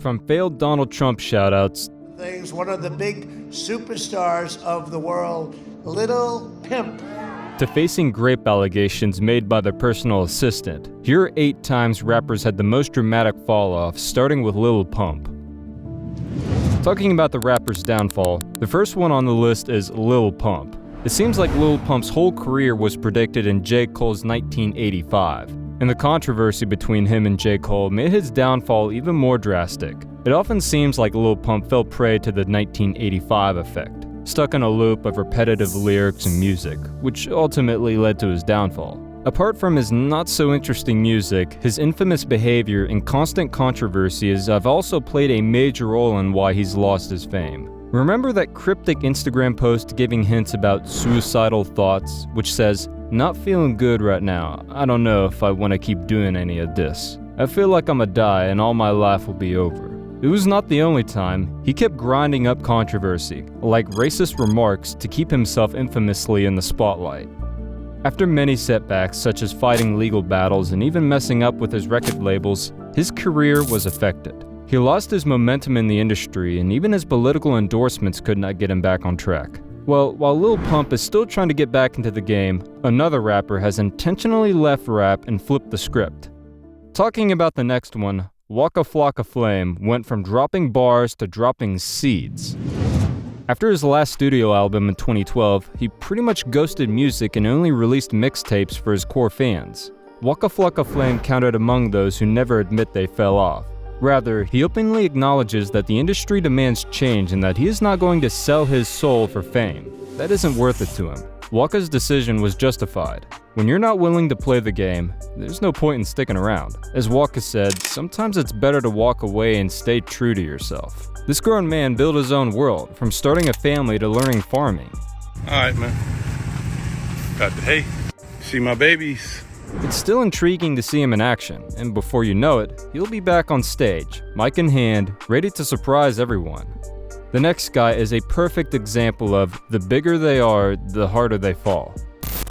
From failed Donald Trump shoutouts, One of the big superstars of the world, Little Pimp, to facing grape allegations made by their personal assistant, here are 8 times rappers had the most dramatic fall-off, starting with Lil Pump. Talking about the rapper's downfall, the first one on the list is Lil Pump. It seems like Lil Pump's whole career was predicted in J. Cole's 1985, and the controversy between him and J. Cole made his downfall even more drastic. It often seems like Lil Pump fell prey to the 1985 effect, stuck in a loop of repetitive lyrics and music, which ultimately led to his downfall. Apart from his not-so-interesting music, his infamous behavior and constant controversies have also played a major role in why he's lost his fame. Remember that cryptic Instagram post giving hints about suicidal thoughts, which says, "Not feeling good right now. I don't know if I want to keep doing any of this. I feel like I'ma die and all my life will be over." It was not the only time. He kept grinding up controversy, like racist remarks, to keep himself infamously in the spotlight. After many setbacks, such as fighting legal battles and even messing up with his record labels, his career was affected. He lost his momentum in the industry, and even his political endorsements could not get him back on track. Well, while Lil Pump is still trying to get back into the game, another rapper has intentionally left rap and flipped the script. Talking about the next one, Waka Flocka Flame went from dropping bars to dropping seeds. After his last studio album in 2012, he pretty much ghosted music and only released mixtapes for his core fans. Waka Flocka Flame counted among those who never admit they fell off. Rather, he openly acknowledges that the industry demands change and that he is not going to sell his soul for fame. That isn't worth it to him. Waka's decision was justified. When you're not willing to play the game, there's no point in sticking around. As Waka said, sometimes it's better to walk away and stay true to yourself. This grown man built his own world, from starting a family to learning farming. Alright, man. Got the hay. See my babies. It's still intriguing to see him in action, and before you know it, he'll be back on stage, mic in hand, ready to surprise everyone. The next guy is a perfect example of the bigger they are, the harder they fall.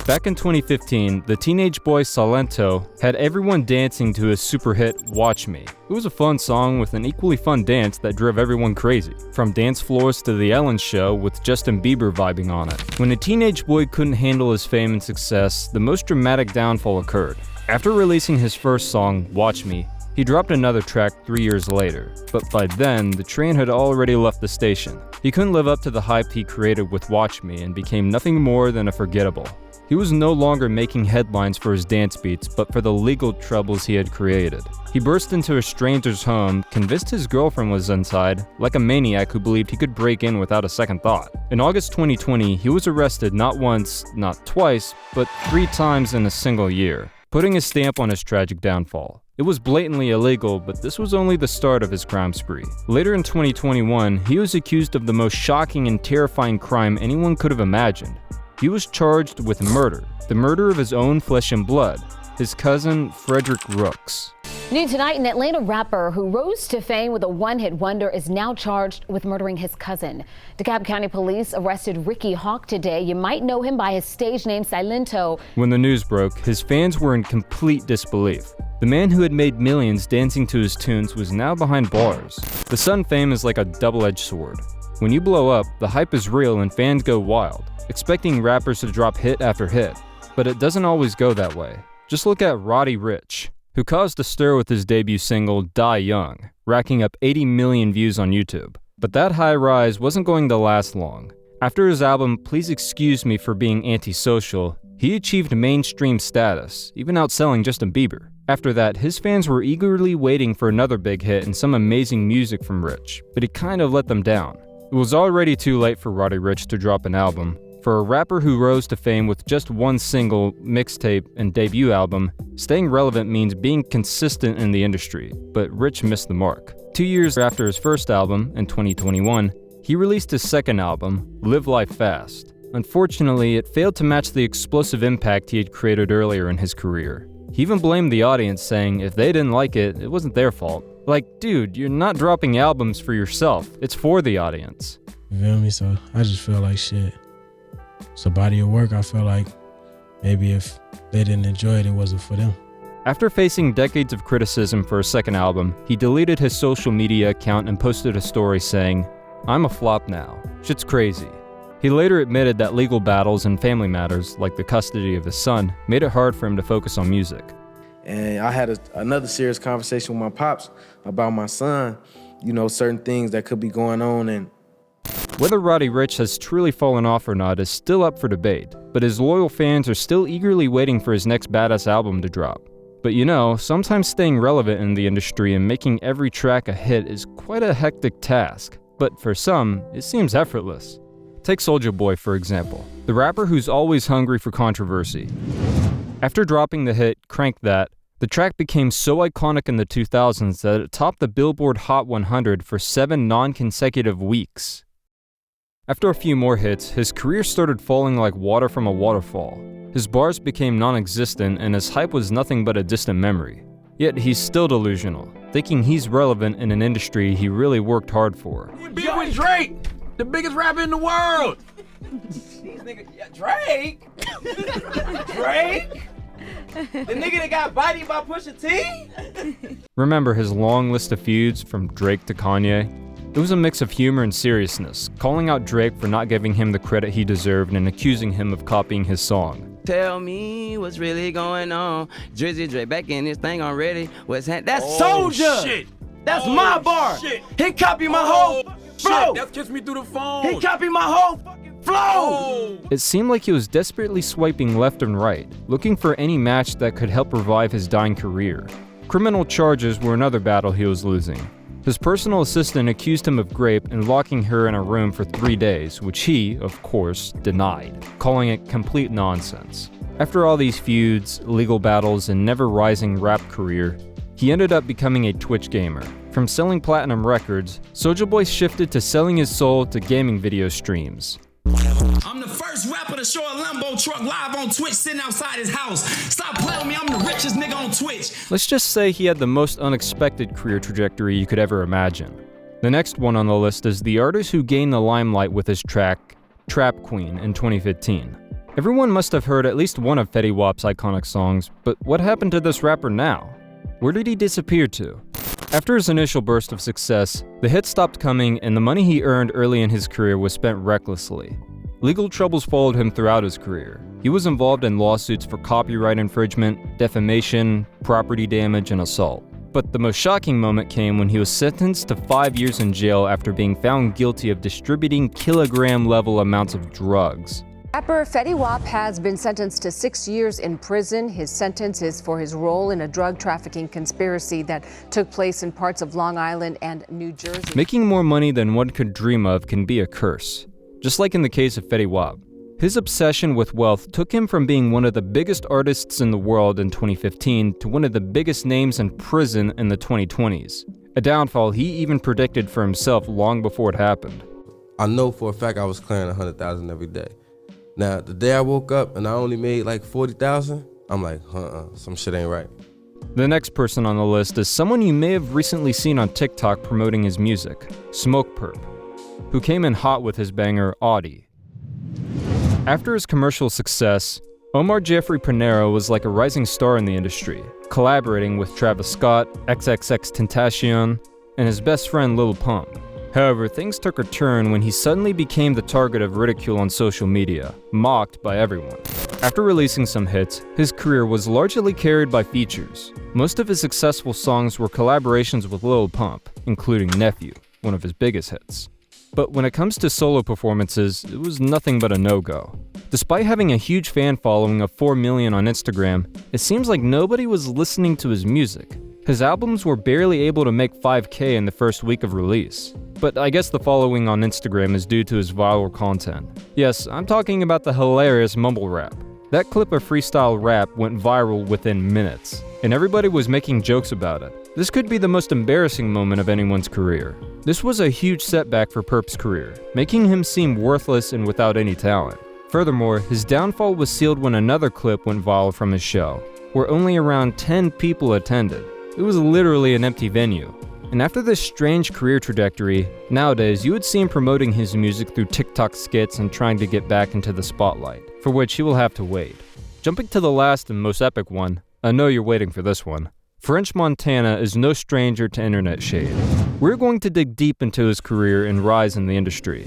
Back in 2015, the teenage boy Salento had everyone dancing to his super hit Watch Me. It was a fun song with an equally fun dance that drove everyone crazy, from dance floors to The Ellen Show with Justin Bieber vibing on it. When a teenage boy couldn't handle his fame and success, the most dramatic downfall occurred. After releasing his first song, Watch Me, he dropped another track 3 years later, but by then, the train had already left the station. He couldn't live up to the hype he created with Watch Me and became nothing more than a forgettable. He was no longer making headlines for his dance beats, but for the legal troubles he had created. He burst into a stranger's home, convinced his girlfriend was inside, like a maniac who believed he could break in without a second thought. In August 2020, he was arrested not once, not twice, but 3 times in a single year, putting a stamp on his tragic downfall. It was blatantly illegal, but this was only the start of his crime spree. Later in 2021, he was accused of the most shocking and terrifying crime anyone could have imagined. He was charged with murder, the murder of his own flesh and blood, his cousin Frederick Rooks. New tonight, an Atlanta rapper who rose to fame with a one-hit wonder is now charged with murdering his cousin. DeKalb County Police arrested Ricky Hawk today. You might know him by his stage name Silento. When the news broke, his fans were in complete disbelief. The man who had made millions dancing to his tunes was now behind bars. The sudden fame is like a double-edged sword. When you blow up, the hype is real and fans go wild, expecting rappers to drop hit after hit. But it doesn't always go that way. Just look at Roddy Ricch, who caused a stir with his debut single, Die Young, racking up 80 million views on YouTube. But that high rise wasn't going to last long. After his album, Please Excuse Me for Being Antisocial, he achieved mainstream status, even outselling Justin Bieber. After that, his fans were eagerly waiting for another big hit and some amazing music from Ricch, but he kind of let them down. It was already too late for Roddy Ricch to drop an album. For a rapper who rose to fame with just one single, mixtape, and debut album, staying relevant means being consistent in the industry, but Ricch missed the mark. 2 years after his first album, in 2021, he released his second album, Live Life Fast. Unfortunately, it failed to match the explosive impact he had created earlier in his career. He even blamed the audience, saying if they didn't like it, it wasn't their fault. Like, dude, you're not dropping albums for yourself, it's for the audience. You feel me? So I just feel like shit. It's a body of work. I feel like maybe if they didn't enjoy it, it wasn't for them. After facing decades of criticism for his second album, he deleted his social media account and posted a story saying, "I'm a flop now. Shit's crazy." He later admitted that legal battles and family matters, like the custody of his son, made it hard for him to focus on music. And I had another serious conversation with my pops about my son, certain things that could be going on. And whether Roddy Ricch has truly fallen off or not is still up for debate, but his loyal fans are still eagerly waiting for his next badass album to drop. But sometimes staying relevant in the industry and making every track a hit is quite a hectic task. But for some, it seems effortless. Take Soulja Boy, for example, the rapper who's always hungry for controversy. After dropping the hit Crank That, the track became so iconic in the 2000s that it topped the Billboard Hot 100 for 7 non-consecutive weeks. After a few more hits, his career started falling like water from a waterfall. His bars became non-existent and his hype was nothing but a distant memory. Yet he's still delusional, thinking he's relevant in an industry he really worked hard for. Beat with Drake, the biggest rapper in the world. These niggas, Drake? Drake? The nigga that got bodied by Pusha T? Remember his long list of feuds from Drake to Kanye? It was a mix of humor and seriousness, calling out Drake for not giving him the credit he deserved and accusing him of copying his song. Tell me what's really going on. Drizzy Drake back in this thing already. What's happening? That's Soulja! Shit. That's my bar! Shit. He copied my whole flow! That's Kiss Me Through the Phone! He copied my whole fucking flow! It seemed like he was desperately swiping left and right, looking for any match that could help revive his dying career. Criminal charges were another battle he was losing. His personal assistant accused him of grape and locking her in a room for 3 days, which he, of course, denied, calling it complete nonsense. After all these feuds, legal battles, and never-rising rap career, he ended up becoming a Twitch gamer. From selling platinum records, Soulja Boy shifted to selling his soul to gaming video streams. I'm the first rapper to show a Lambo truck live on Twitch sitting outside his house. Stop playing with me, I'm the richest nigga on Twitch. Let's just say he had the most unexpected career trajectory you could ever imagine. The next one on the list is the artist who gained the limelight with his track, Trap Queen, in 2015. Everyone must have heard at least one of Fetty Wap's iconic songs, but what happened to this rapper now? Where did he disappear to? After his initial burst of success, the hits stopped coming and the money he earned early in his career was spent recklessly. Legal troubles followed him throughout his career. He was involved in lawsuits for copyright infringement, defamation, property damage, and assault. But the most shocking moment came when he was sentenced to 5 years in jail after being found guilty of distributing kilogram-level amounts of drugs. Rapper Fetty Wap has been sentenced to 6 years in prison. His sentence is for his role in a drug trafficking conspiracy that took place in parts of Long Island and New Jersey. Making more money than one could dream of can be a curse. Just like in the case of Fetty Wap, his obsession with wealth took him from being one of the biggest artists in the world in 2015 to one of the biggest names in prison in the 2020s. A downfall he even predicted for himself long before it happened. I know for a fact I was clearing $100,000 every day. Now, the day I woke up and I only made like $40,000, I'm like, some shit ain't right. The next person on the list is someone you may have recently seen on TikTok promoting his music, Smokepurpp, who came in hot with his banger, Audi. After his commercial success, Omar Jeffrey Pinero was like a rising star in the industry, collaborating with Travis Scott, XXXTentacion, and his best friend Lil Pump. However, things took a turn when he suddenly became the target of ridicule on social media, mocked by everyone. After releasing some hits, his career was largely carried by features. Most of his successful songs were collaborations with Lil Pump, including Nephew, one of his biggest hits. But when it comes to solo performances, it was nothing but a no-go. Despite having a huge fan following of 4 million on Instagram, it seems like nobody was listening to his music. His albums were barely able to make 5K in the first week of release. But I guess the following on Instagram is due to his viral content. Yes, I'm talking about the hilarious mumble rap. That clip of freestyle rap went viral within minutes, and everybody was making jokes about it. This could be the most embarrassing moment of anyone's career. This was a huge setback for Purpp's career, making him seem worthless and without any talent. Furthermore, his downfall was sealed when another clip went viral from his show, where only around 10 people attended. It was literally an empty venue. And after this strange career trajectory, nowadays you would see him promoting his music through TikTok skits and trying to get back into the spotlight, for which he will have to wait. Jumping to the last and most epic one, I know you're waiting for this one. French Montana is no stranger to internet shade. We're going to dig deep into his career and rise in the industry.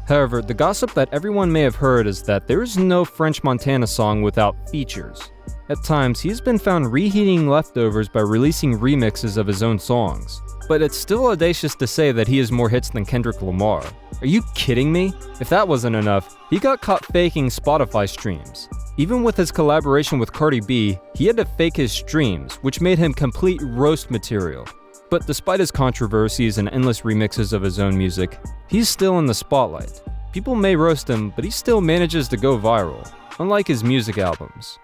However, the gossip that everyone may have heard is that there is no French Montana song without features. At times, he's been found reheating leftovers by releasing remixes of his own songs. But it's still audacious to say that he has more hits than Kendrick Lamar. Are you kidding me? If that wasn't enough, he got caught faking Spotify streams. Even with his collaboration with Cardi B, he had to fake his streams, which made him complete roast material. But despite his controversies and endless remixes of his own music, he's still in the spotlight. People may roast him, but he still manages to go viral, unlike his music albums.